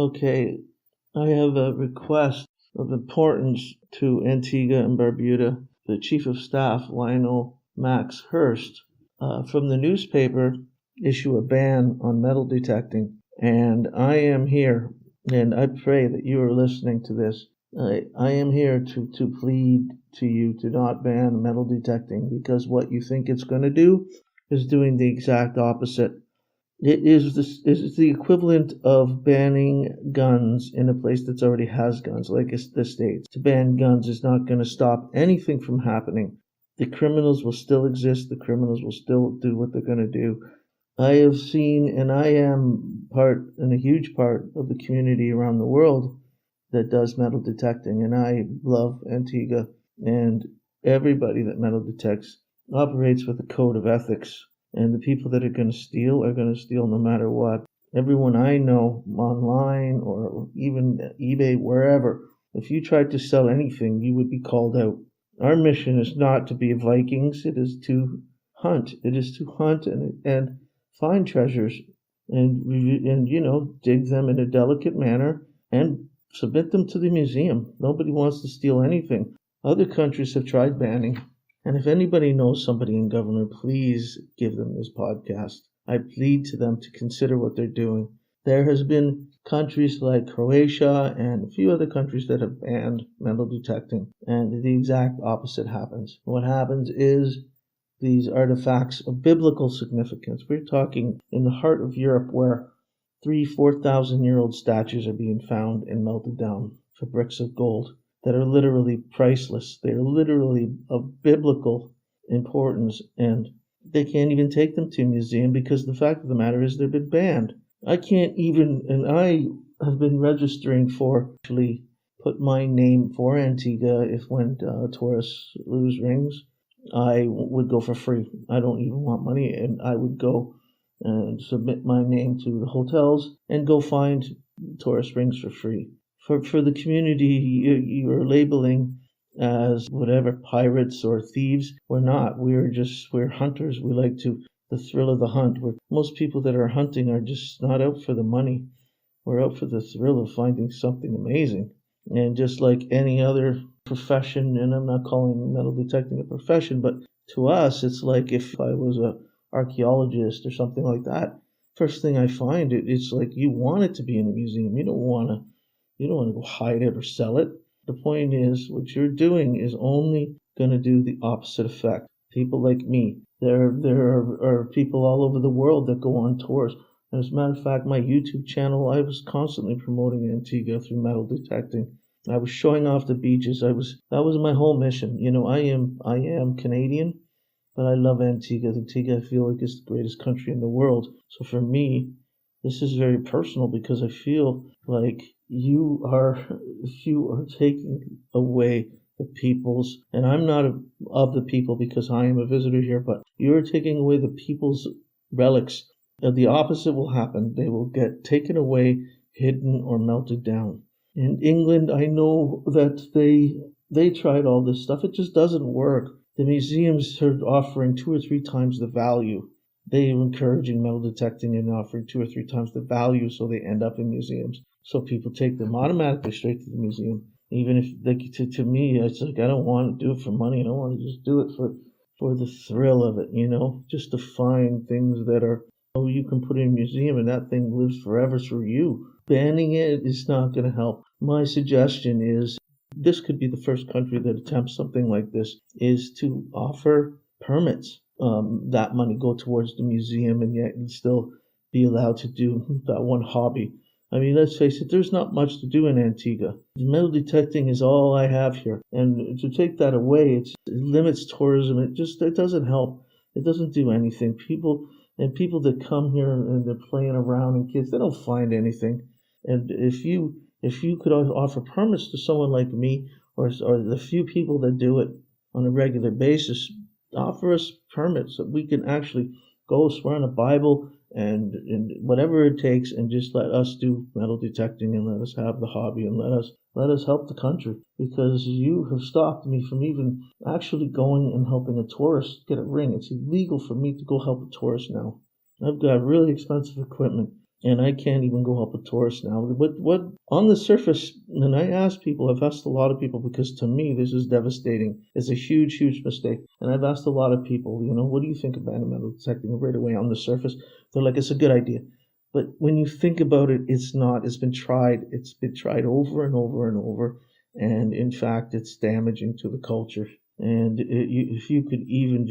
Okay, I have a request of importance to Antigua and Barbuda. The Chief of Staff, Lionel Max Hurst, from the newspaper, issue a ban on metal detecting. And I am here, and I pray that you are listening to this. I am here to plead to you to not ban metal detecting, because what you think it's going to do is doing the exact opposite. It is the equivalent of banning guns in a place that's already has guns, like the States. To ban guns is not going to stop anything from happening. The criminals will still exist. The criminals will still do what they're going to do. I have seen, and I am a huge part of the community around the world that does metal detecting, and I love Antigua, and everybody that metal detects operates with a code of ethics. And the people that are going to steal no matter what. Everyone I know online or even eBay, wherever, if you tried to sell anything, you would be called out. Our mission is not to be Vikings. It is to hunt. It is to hunt and find treasures and dig them in a delicate manner and submit them to the museum. Nobody wants to steal anything. Other countries have tried banning. And if anybody knows somebody in government, please give them this podcast. I plead to them to consider what they're doing. There has been countries like Croatia and a few other countries that have banned metal detecting, and the exact opposite happens. What happens is these artifacts of biblical significance. We're talking in the heart of Europe where 4,000-year-old statues are being found and melted down for bricks of gold that are literally priceless. They are literally of biblical importance, and they can't even take them to a museum because the fact of the matter is they've been banned. I have been registering for actually put my name for Antigua if when tourists lose rings. I would go for free. I don't even want money, and I would go and submit my name to the hotels and go find tourist rings for free. For the community you're labeling as whatever, pirates or thieves. We're not. We're hunters. We like the thrill of the hunt. Most people that are hunting are just not out for the money. We're out for the thrill of finding something amazing. And just like any other profession, and I'm not calling metal detecting a profession, but to us, it's like if I was a archaeologist or something like that. First thing I find, it's like you want it to be in a museum. You don't want to go hide it or sell it. The point is, what you're doing is only going to do the opposite effect. People like me, there are people all over the world that go on tours. And as a matter of fact, my YouTube channel, I was constantly promoting Antigua through metal detecting. I was showing off the beaches. That was my whole mission. I am Canadian, but I love Antigua. Antigua, I feel like, is the greatest country in the world. So for me, this is very personal because I feel like you are taking away the people's, and I'm not of the people because I am a visitor here, but you're taking away the people's relics. The opposite will happen. They will get taken away, hidden, or melted down. In England, I know that they tried all this stuff. It just doesn't work. The museums are offering 2 or 3 times the value. They are encouraging metal detecting and offering 2 or 3 times the value, so they end up in museums. So people take them automatically straight to the museum. Even if to me, it's like I don't want to do it for money. I don't want to just do it for the thrill of it, just to find things that are you can put in a museum and that thing lives forever through you. Banning it is not going to help. My suggestion is this could be the first country that attempts something like this, is to offer permits. That money go towards the museum and yet still be allowed to do that one hobby. I mean, let's face it, there's not much to do in Antigua. Metal detecting is all I have here. And to take that away, it limits tourism. It doesn't help. It doesn't do anything. People that come here and they're playing around, and kids, they don't find anything. And if you could offer permits to someone like me or the few people that do it on a regular basis, offer us permits so we can actually go swear on a Bible and whatever it takes, and just let us do metal detecting and let us have the hobby and let us help the country, because you have stopped me from even actually going and helping a tourist get a ring. It's illegal for me to go help a tourist now. I've got really expensive equipment, And I can't even go help a tourist now. What on the surface, and I've asked a lot of people, because to me this is devastating. It's a huge, huge mistake. And I've asked a lot of people, what do you think about metal detecting? Right away on the surface, they're like, it's a good idea. But when you think about it, it's not. It's been tried. It's been tried over and over and over. And in fact, it's damaging to the culture. And if you could even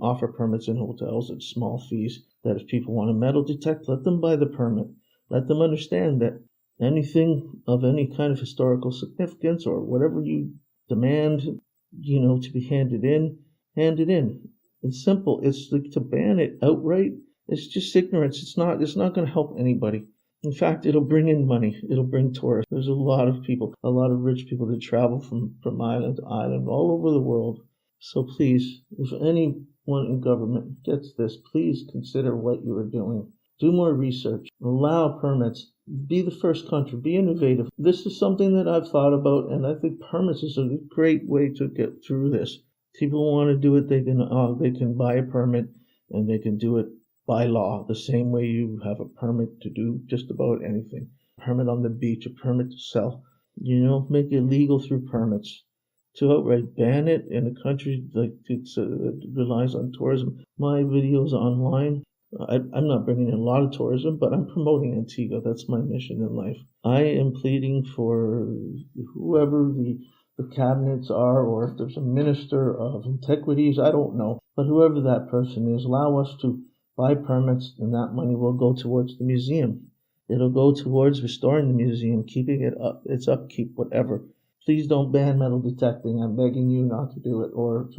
offer permits in hotels at small fees, that if people want to metal detect, let them buy the permit. Let them understand that anything of any kind of historical significance or whatever you demand, to be handed in, hand it in. It's simple. It's like to ban it outright. It's just ignorance. It's not going to help anybody. In fact, it'll bring in money. It'll bring tourists. There's a lot of people, a lot of rich people that travel from island to island all over the world. So please, if anyone in government gets this, please consider what you are doing. Do more research. Allow permits. Be the first country. Be innovative. This is something that I've thought about, and I think permits is a great way to get through this. People want to do it, they can buy a permit, and they can do it by law, the same way you have a permit to do just about anything. A permit on the beach, a permit to sell. Make it legal through permits. To outright ban it in a country like that relies on tourism. My videos online, I'm not bringing in a lot of tourism, but I'm promoting Antigua. That's my mission in life. I am pleading for whoever the cabinets are, or if there's a minister of antiquities, I don't know. But whoever that person is, allow us to buy permits, and that money will go towards the museum. It'll go towards restoring the museum, keeping it up, its upkeep, whatever. Please don't ban metal detecting. I'm begging you not to do it, or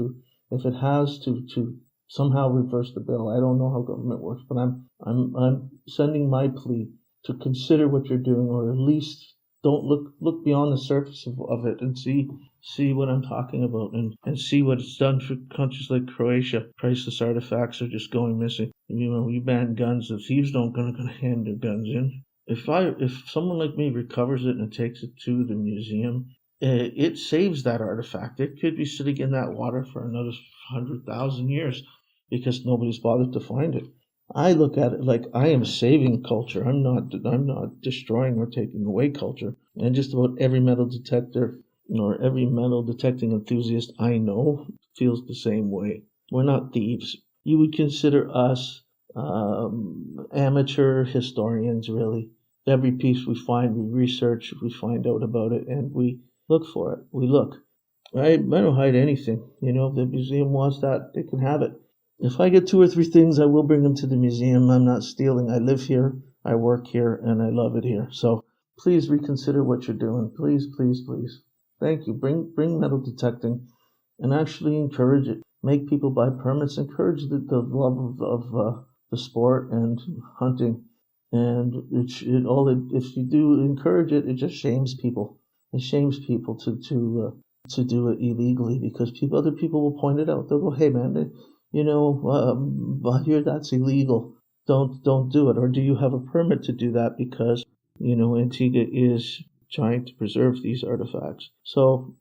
if it has to somehow reverse the bill. I don't know how government works, but I'm sending my plea to consider what you're doing, or at least don't look beyond the surface of it and see what I'm talking about, and see what it's done for countries like Croatia. Priceless artifacts are just going missing. You ban guns, the thieves don't gonna hand their guns in. If someone like me recovers it and takes it to the museum, it saves that artifact. It could be sitting in that water for another 100,000 years because nobody's bothered to find it. I look at it like I am saving culture. I'm not destroying or taking away culture. And just about every metal detector or every metal detecting enthusiast I know feels the same way. We're not thieves. You would consider us amateur historians, really. Every piece we find, we research, we find out about it, and we look for it. We look. I don't hide anything. If the museum wants that, they can have it. If I get 2 or 3 things, I will bring them to the museum. I'm not stealing. I live here, I work here, and I love it here. So please reconsider what you're doing. Please, please, please. Thank you. Bring metal detecting and actually encourage it. Make people buy permits. Encourage the love of the sport and hunting. And if you do encourage it, it just shames people. It shames people to do it illegally, because other people will point it out. They'll go, hey man, I hear that's illegal. Don't do it. Or do you have a permit to do that? Because, Antigua is trying to preserve these artifacts. So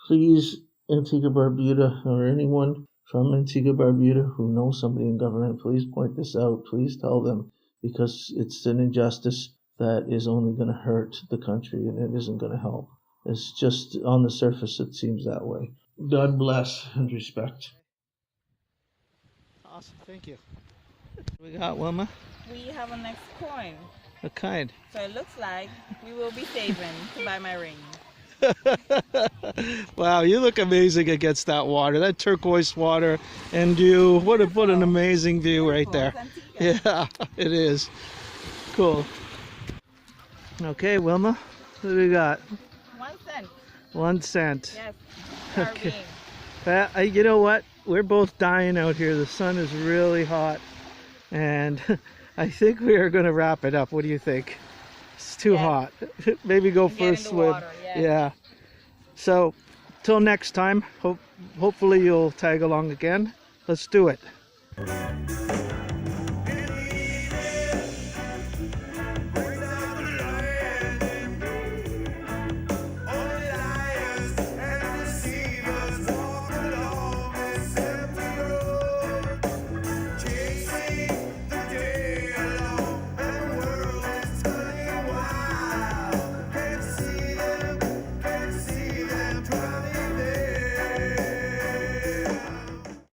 please, Antigua Barbuda, or anyone from Antigua Barbuda who knows somebody in government, please point this out. Please tell them, because it's an injustice that is only going to hurt the country, and it isn't going to help. It's just on the surface it seems that way. God bless and respect. Awesome, thank you. What we got, Wilma? We have a next coin. What kind? So it looks like we will be saving to buy my ring. Wow, you look amazing against that water, that turquoise water, and you. What an amazing view right there. Yeah, it is. Cool. Okay, Wilma, what do we got? 1 cent. 1 cent. Yes. Okay. You know what? We're both dying out here. The sun is really hot, and I think we are going to wrap it up. What do you think? It's too hot. Maybe go for a swim. Water, yeah. So, till next time. Hopefully you'll tag along again. Let's do it.